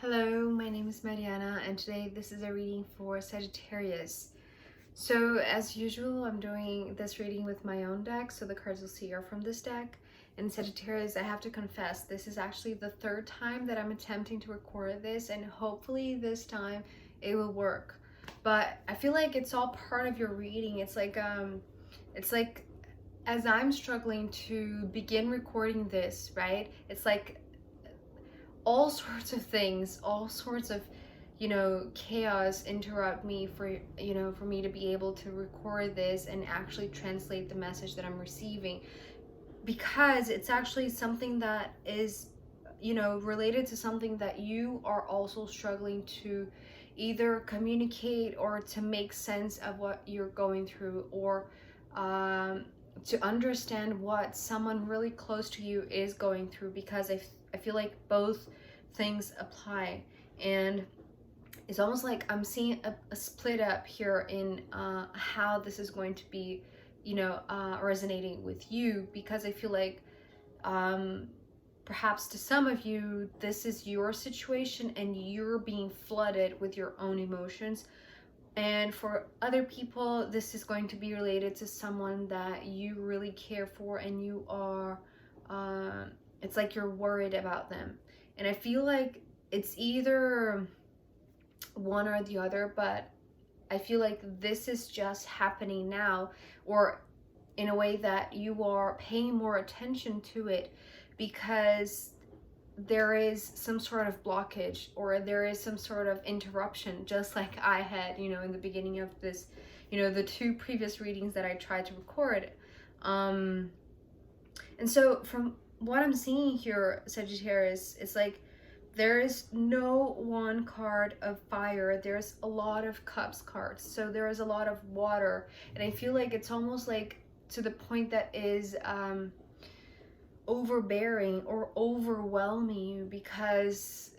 Hello, my name is Mariana, and today this is a reading for Sagittarius. So as usual, I'm doing this reading with my own deck, so the cards you'll see are from this deck. And Sagittarius, I have to confess, this is actually the third time that I'm attempting to record this, and hopefully this time it will work. But I feel like it's all part of your reading. It's like as I'm struggling to begin recording this, right? It's like all sorts of things, all sorts of, chaos interrupt me for me to be able to record this and actually translate the message that I'm receiving, because it's actually something that is, related to something that you are also struggling to either communicate or to make sense of what you're going through, or to understand what someone really close to you is going through, because I feel like both things apply. And it's almost like I'm seeing a split up here in how this is going to be, resonating with you, because I feel like perhaps to some of you, this is your situation and you're being flooded with your own emotions. And for other people, this is going to be related to someone that you really care for, and you are, it's like you're worried about them. And I feel like it's either one or the other, but I feel like this is just happening now, or in a way that you are paying more attention to it because there is some sort of blockage, or there is some sort of interruption, just like I had, in the beginning of this, the two previous readings that I tried to record. And so from what I'm seeing here, Sagittarius, it's like there is no one card of fire. There's a lot of cups cards. So there is a lot of water. And I feel like it's almost like to the point that is overbearing or overwhelming you, because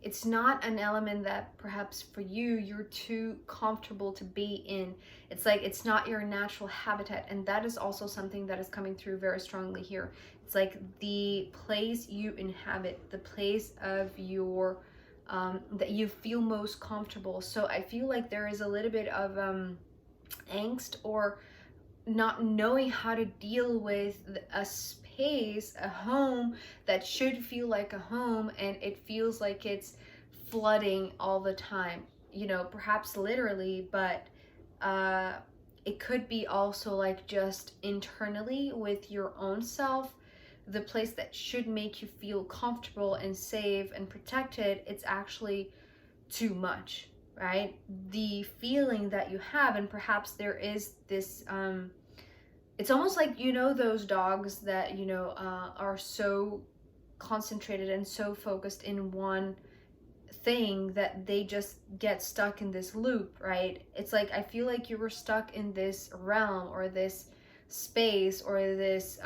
it's not an element that perhaps for you're too comfortable to be in. It's like it's not your natural habitat, and that is also something that is coming through very strongly here. It's like the place you inhabit, the place of your that you feel most comfortable. So I feel like there is a little bit of angst, or not knowing how to deal with a space, a home that should feel like a home, and it feels like it's flooding all the time, perhaps literally, but it could be also like just internally with your own self. The place that should make you feel comfortable and safe and protected, it's actually too much, right? The feeling that you have, and perhaps there is this it's almost like, those dogs that are so concentrated and so focused in one thing that they just get stuck in this loop, right? It's like I feel like you were stuck in this realm, or this space, or this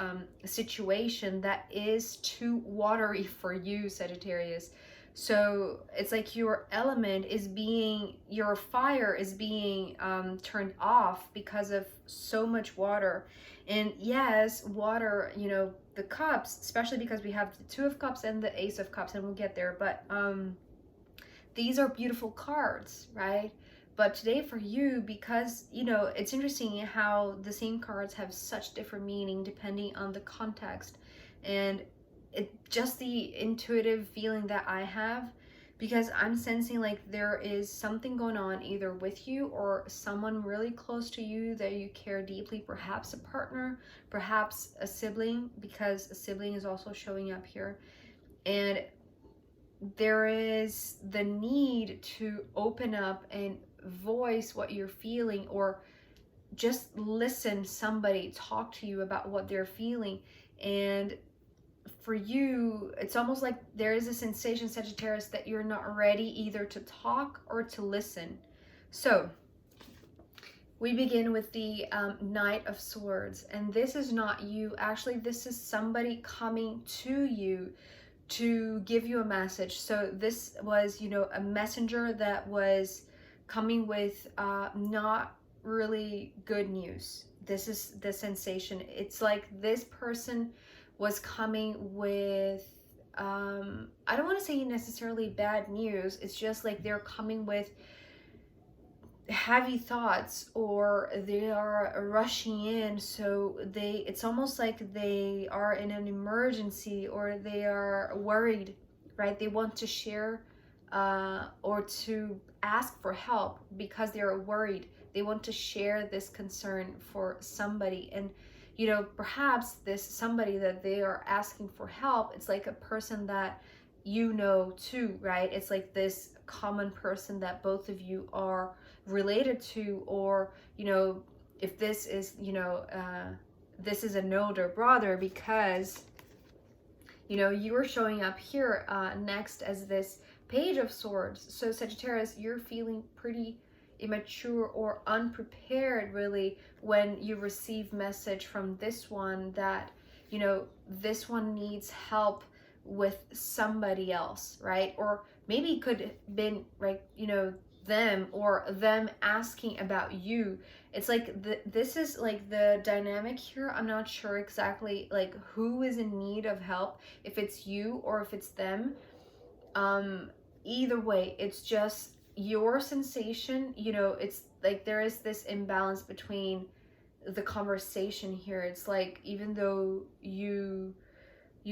situation that is too watery for you, Sagittarius. So it's like your element is being, your fire is being turned off because of so much water. And yes, water, the cups, especially because we have the Two of Cups and the Ace of Cups, and we'll get there, but these are beautiful cards, right? But today for you, because, it's interesting how the same cards have such different meaning depending on the context. And it just the intuitive feeling that I have, because I'm sensing like there is something going on either with you or someone really close to you that you care deeply, perhaps a partner, perhaps a sibling, because a sibling is also showing up here. And there is the need to open up and voice what you're feeling, or just listen somebody talk to you about what they're feeling. And for you, it's almost like there is a sensation, Sagittarius, that you're not ready either to talk or to listen. So we begin with the Knight of Swords, and this is not you. Actually, this is somebody coming to you to give you a message. So this was, a messenger that was coming with not really good news. This is the sensation. It's like this person was coming with I don't want to say necessarily bad news. It's just like they're coming with heavy thoughts, or they are rushing in, so it's almost like they are in an emergency, or they are worried, right? They want to share or to ask for help because they are worried. They want to share this concern for somebody, and perhaps this somebody that they are asking for help, it's like a person that too, right? It's like this common person that both of you are related to, or if this is this is an older brother, because you are showing up here next as this Page of Swords. So Sagittarius, you're feeling pretty immature or unprepared, really, when you receive message from this one that this one needs help with somebody else, right? Or maybe it could have been, right, them, or them asking about you. It's like this is like the dynamic here. I'm not sure exactly like who is in need of help, if it's you or if it's them. Either way, it's just your sensation. It's like there is this imbalance between the conversation here. It's like, even though you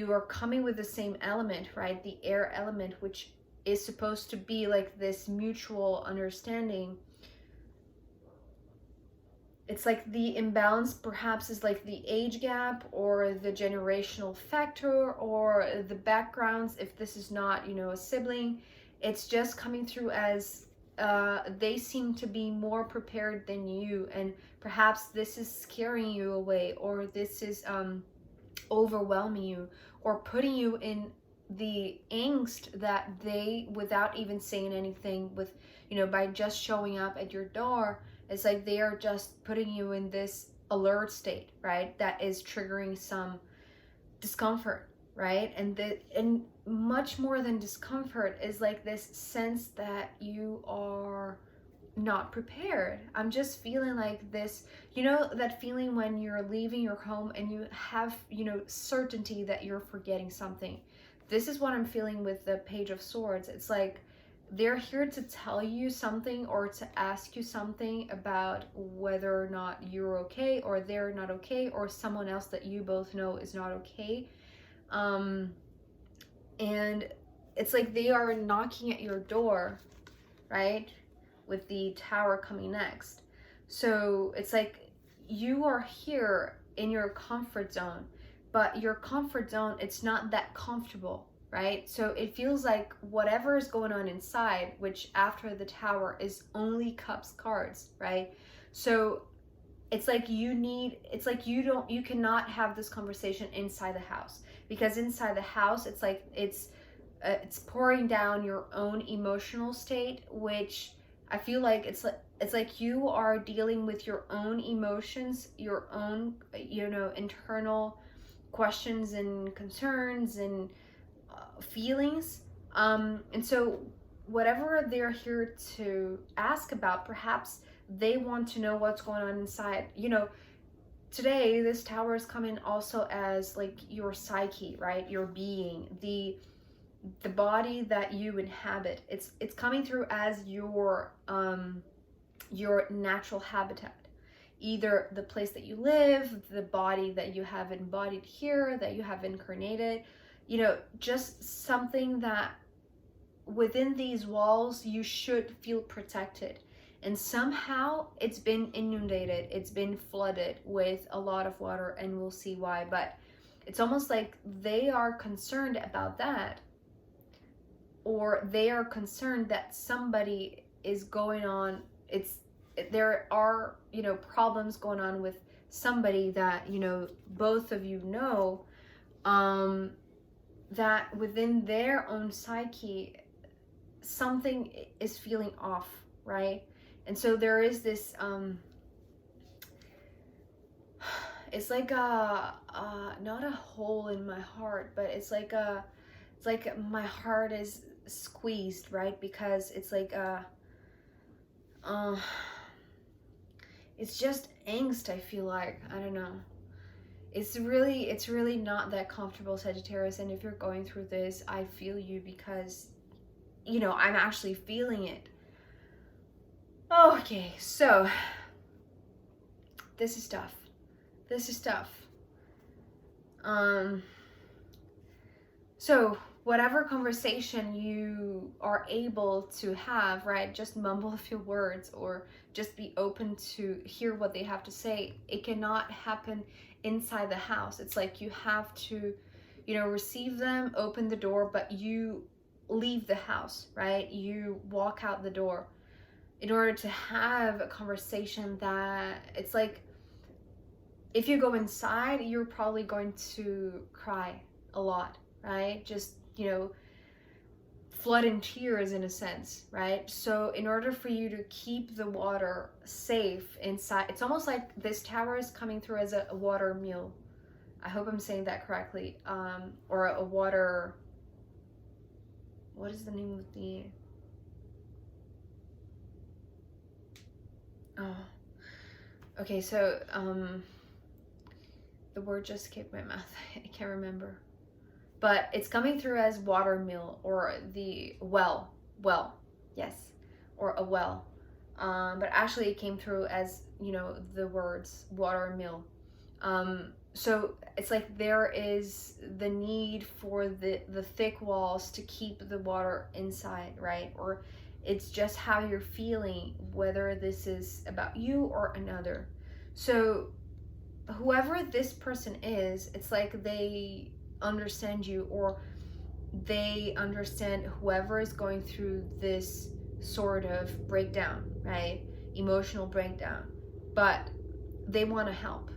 are coming with the same element, right? The air element, which is supposed to be like this mutual understanding. It's like the imbalance perhaps is like the age gap, or the generational factor, or the backgrounds, if this is not a sibling. It's just coming through as they seem to be more prepared than you, and perhaps this is scaring you away, or this is overwhelming you, or putting you in the angst that they, without even saying anything, with by just showing up at your door, it's like they are just putting you in this alert state, right? That is triggering some discomfort, right? And much more than discomfort is like this sense that you are not prepared. I'm just feeling like this, that feeling when you're leaving your home and you have, certainty that you're forgetting something. This is what I'm feeling with the Page of Swords. It's like they're here to tell you something, or to ask you something about whether or not you're okay, or they're not okay, or someone else that you both know is not okay. And it's like they are knocking at your door, right? With the Tower coming next. So it's like you are here in your comfort zone, but your comfort zone, it's not that comfortable, right? So it feels like whatever is going on inside, which after the Tower is only Cups cards, right? So it's like you cannot have this conversation inside the house, because inside the house, it's like it's pouring down your own emotional state, which I feel like it's like you are dealing with your own emotions, your own internal questions and concerns and feelings. And so whatever they're here to ask about, perhaps they want to know what's going on inside. Today this Tower is coming also as like your psyche, right? Your being, the body that you inhabit. It's coming through as your natural habitat, either the place that you live, the body that you have embodied here, that you have incarnated, just something that within these walls you should feel protected. And somehow it's been inundated, it's been flooded with a lot of water, and we'll see why. But it's almost like they are concerned about that, or they are concerned that somebody is going on. There are problems going on with somebody that both of you know, that within their own psyche something is feeling off, right? And so there is this it's like a not a hole in my heart, but it's like my heart is squeezed, right? Because it's like it's just angst. I feel like, I don't know, it's really not that comfortable, Sagittarius. And if you're going through this, I feel you, because, you know, I'm actually feeling it. Okay, so this is tough. This is tough. So whatever conversation you are able to have, right, just mumble a few words or just be open to hear what they have to say. It cannot happen inside the house. It's like you have to, you know, receive them, open the door, but you leave the house, right? You walk out the door in order to have a conversation that, it's like, if you go inside, you're probably going to cry a lot, right? Just, you know, flood in tears in a sense, right? So in order for you to keep the water safe inside, it's almost like this tower is coming through as a water mule. I hope I'm saying that correctly. Or a water, what is the name of the, oh, okay, so the word just escaped my mouth. I can't remember. But it's coming through as water mill, or the well, yes, or a well. But actually it came through as, you know, the words water mill. So it's like there is the need for the thick walls to keep the water inside, right? Or it's just how you're feeling, whether this is about you or another. So whoever this person is, it's like they understand you, or they understand whoever is going through this sort of breakdown, right? Emotional breakdown, but they want to help.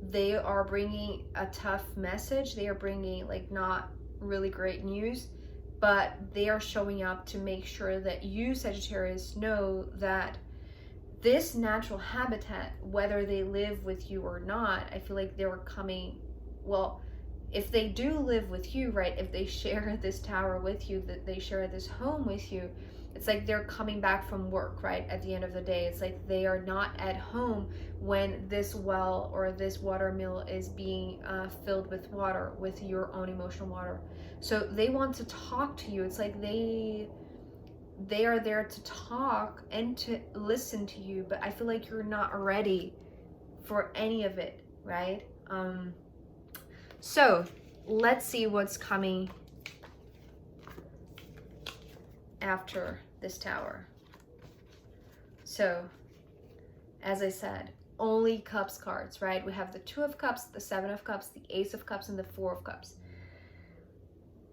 They are bringing a tough message. They are bringing like not really great news, but they are showing up to make sure that you, Sagittarius, know that this natural habitat, whether they live with you or not, I feel like they were coming, well, if they do live with you, right, if they share this tower with you, that they share this home with you, it's like they're coming back from work, right? At the end of the day, it's like they are not at home when this well or this water mill is being filled with water, with your own emotional water. So they want to talk to you. It's like they are there to talk and to listen to you, but I feel like you're not ready for any of it, right? So let's see what's coming after this tower. So as I said, only cups cards, right? We have the 2 of cups, the 7 of cups, the ace of cups, and the 4 of cups.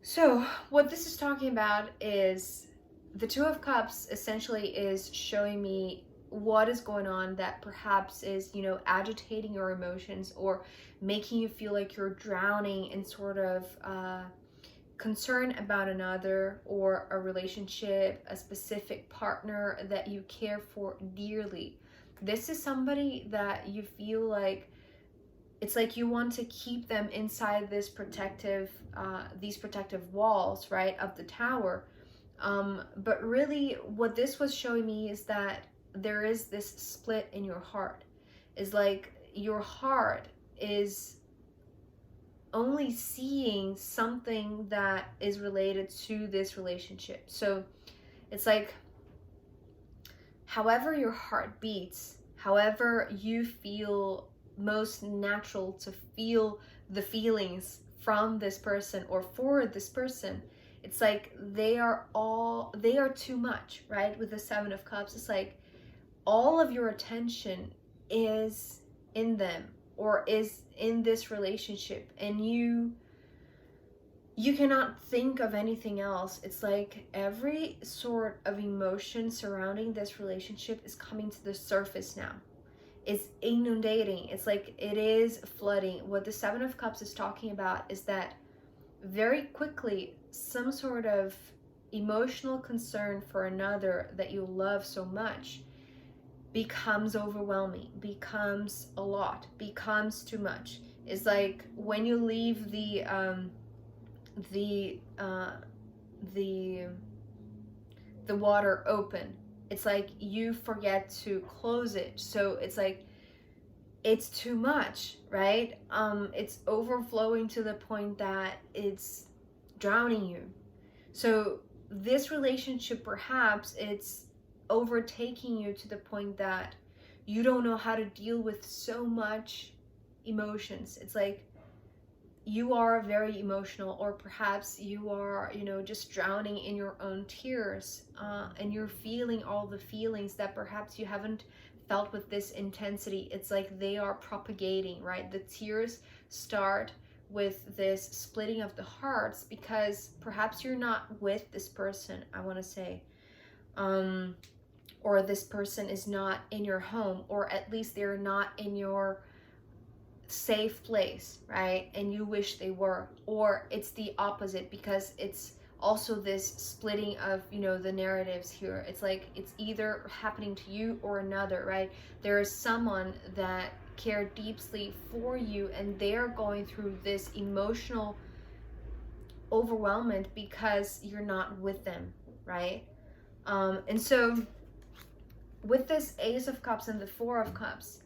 So what this is talking about is the 2 of cups essentially is showing me what is going on that perhaps is, you know, agitating your emotions or making you feel like you're drowning in sort of concern about another or a relationship, a specific partner that you care for dearly. This is somebody that you feel like it's like you want to keep them inside this protective, these protective walls, right, of the tower. But really what this was showing me is that there is this split in your heart. Is like your heart is only seeing something that is related to this relationship. So it's like however your heart beats, however you feel most natural to feel the feelings from this person or for this person, it's like they are too much, right? With the 7 of cups, it's like all of your attention is in them or is in this relationship, and you cannot think of anything else. It's like every sort of emotion surrounding this relationship is coming to the surface now. It's inundating. It's like it is flooding. What the 7 of cups is talking about is that very quickly some sort of emotional concern for another that you love so much becomes overwhelming, becomes a lot, becomes too much. It's like when you leave the water open, it's like you forget to close it. So it's like it's too much, right? It's overflowing to the point that it's drowning you. So this relationship, perhaps it's overtaking you to the point that you don't know how to deal with so much emotions. It's like you are very emotional, or perhaps you are, you know, just drowning in your own tears, and you're feeling all the feelings that perhaps you haven't felt with this intensity. It's like they are propagating, right? The tears start with this splitting of the hearts because perhaps you're not with this person, I want to say, or this person is not in your home, or at least they're not in your safe place, right? And you wish they were. Or it's the opposite, because it's also this splitting of, you know, the narratives here. It's like it's either happening to you or another, right? There is someone that cared deeply for you, and they're going through this emotional overwhelmment because you're not with them, right? And so with this Ace of Cups and the Four of Cups,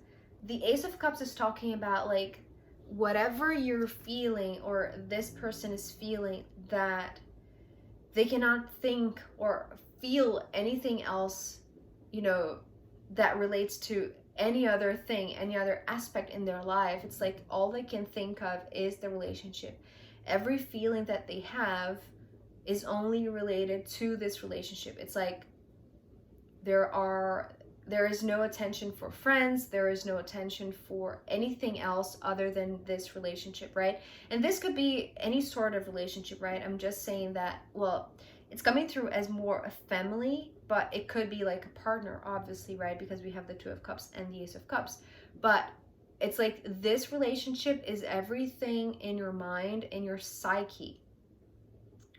the Ace of Cups is talking about like whatever you're feeling, or this person is feeling, that they cannot think or feel anything else, you know, that relates to any other thing, any other aspect in their life. It's like all they can think of is the relationship. Every feeling that they have is only related to this relationship. It's like there is no attention for friends, there is no attention for anything else other than this relationship, right? And this could be any sort of relationship, right? I'm just saying that, well, it's coming through as more a family, but it could be like a partner, obviously, right? Because we have the Two of Cups and the Ace of Cups. But it's like this relationship is everything in your mind, in your psyche,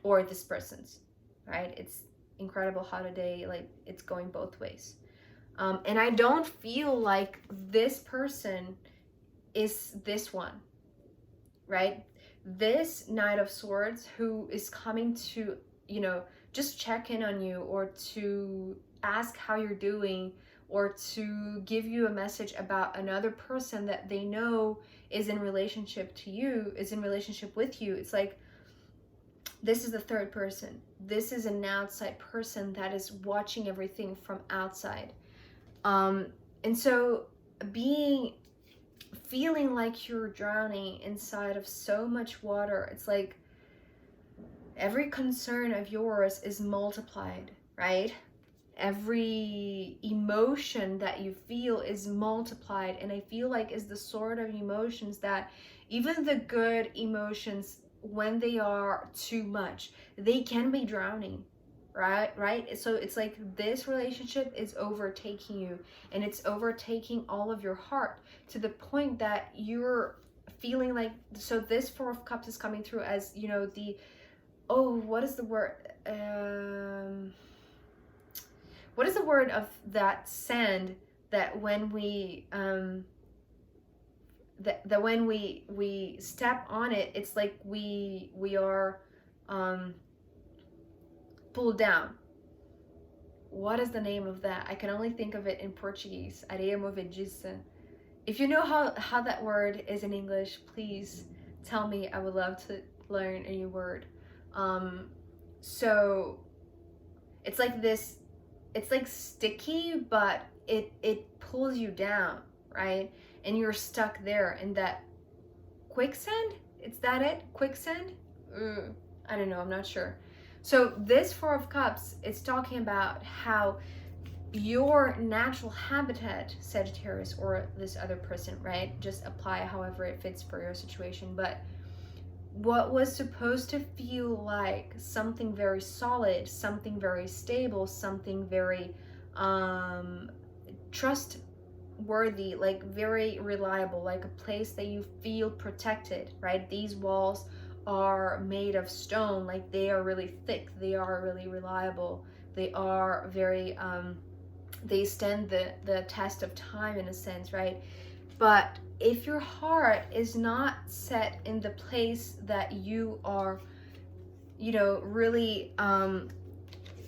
or this person's, right? It's incredible how today, like, it's going both ways. And I don't feel like this person is this one, right? This Knight of Swords who is coming to, you know, just check in on you, or to ask how you're doing, or to give you a message about another person that they know is in relationship to you, is in relationship with you. It's like, this is the third person. This is an outside person that is watching everything from outside. And so feeling like you're drowning inside of so much water, it's like every concern of yours is multiplied, right? Every emotion that you feel is multiplied. And I feel like it's the sort of emotions that even the good emotions, when they are too much, they can be drowning. Right? So it's like this relationship is overtaking you, and it's overtaking all of your heart to the point that you're feeling like, so this Four of Cups is coming through as, you know, what is the word? What is the word of that sand that when we that when we step on it, it's like we are pulled down. What is the name of that? I can only think of it in Portuguese. Areia movediça. If you know how that word is in English, please tell me. I would love to learn a new word. So it's like this, it's like sticky, but it pulls you down, right? And you're stuck there in that quicksand. Is that it? Quicksand? I don't know, I'm not sure. So this Four of Cups, it's talking about how your natural habitat, Sagittarius, or this other person, right? Just apply however it fits for your situation. But what was supposed to feel like something very solid, something very stable, something very trustworthy, like very reliable, like a place that you feel protected, right? These walls are made of stone, like they are really thick, they are really reliable, they are very they stand the test of time in a sense, right? But if your heart is not set in the place that you are, you know, really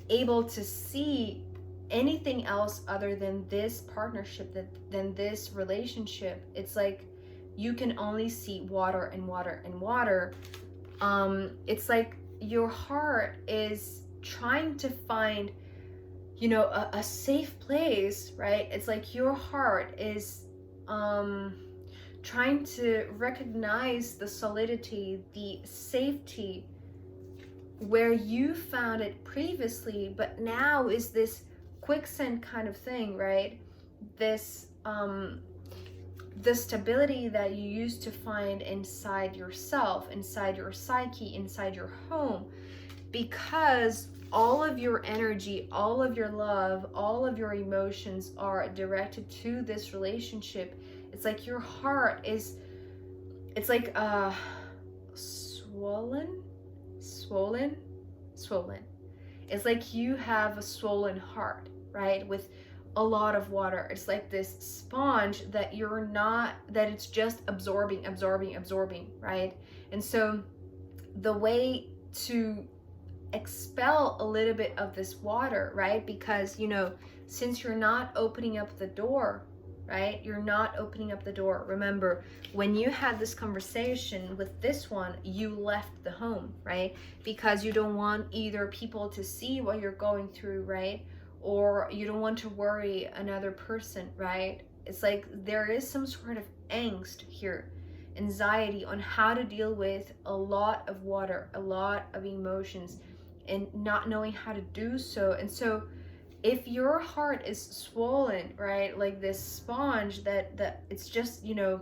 able to see anything else other than this partnership, than this relationship. It's like you can only see water and water and water. It's like your heart is trying to find, you know, a safe place, right? It's like your heart is trying to recognize the solidity, the safety where you found it previously, but now is this quicksand kind of thing, right? This the stability that you used to find inside yourself, inside your psyche, inside your home, because all of your energy, all of your love, all of your emotions are directed to this relationship. It's like your heart is, it's like swollen. It's like you have a swollen heart, right? With a lot of water. It's like this sponge that you're not, that it's just absorbing, right? And so the way to expel a little bit of this water, right? Because, you know, since you're not opening up the door, right? You're not opening up the door. Remember, when you had this conversation with this one, you left the home, right? Because you don't want either people to see what you're going through, right? Or you don't want to worry another person, right? It's like there is some sort of angst here, anxiety on how to deal with a lot of water, a lot of emotions, and not knowing how to do so. And so if your heart is swollen, right, like this sponge that it's just, you know,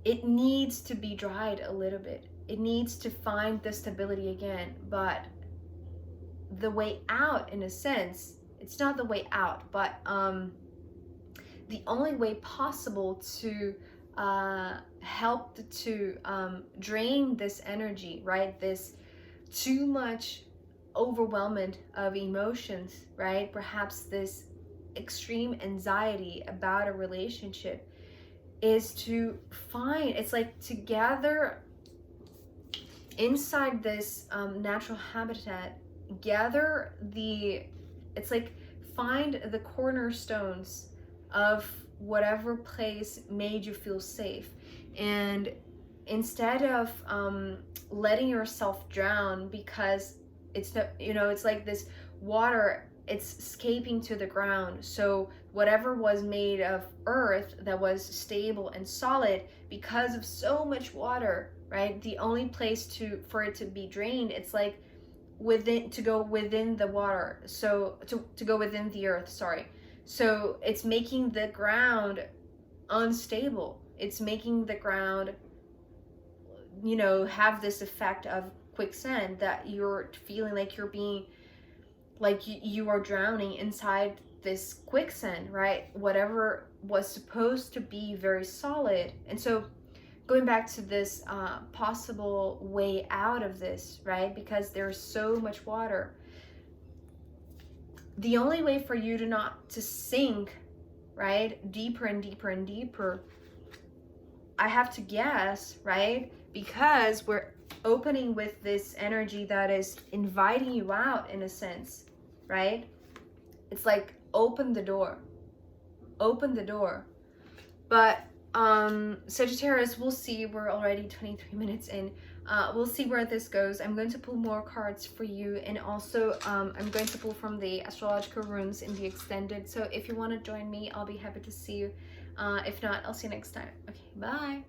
it needs to be dried a little bit. It needs to find the stability again. But the way out, in a sense, it's not the way out, but the only way possible to help to drain this energy, right? This too much overwhelmment of emotions, right? Perhaps this extreme anxiety about a relationship, is to find, it's like to gather inside this natural habitat, gather the, it's like find the cornerstones of whatever place made you feel safe. And instead of letting yourself drown, because it's the, you know, it's like this water, it's escaping to the ground. So whatever was made of earth that was stable and solid, because of so much water, right? The only place to for it to be drained, it's like within, to go within the water, so to go within the earth, sorry. So it's making the ground unstable. It's making the ground, you know, have this effect of quicksand, that you're feeling like you're being, like you are drowning inside this quicksand, right? Whatever was supposed to be very solid. And so going back to this possible way out of this, right? Because there's so much water. The only way for you to not to sink, right, deeper and deeper and deeper, I have to guess, right? Because we're opening with this energy that is inviting you out, in a sense, right? It's like open the door, open the door. But Sagittarius, we'll see. We're already 23 minutes in. We'll see where this goes. I'm going to pull more cards for you, and also I'm going to pull from the astrological runes in the extended. So if you want to join me, I'll be happy to see you. If not, I'll see you next time. Okay, bye.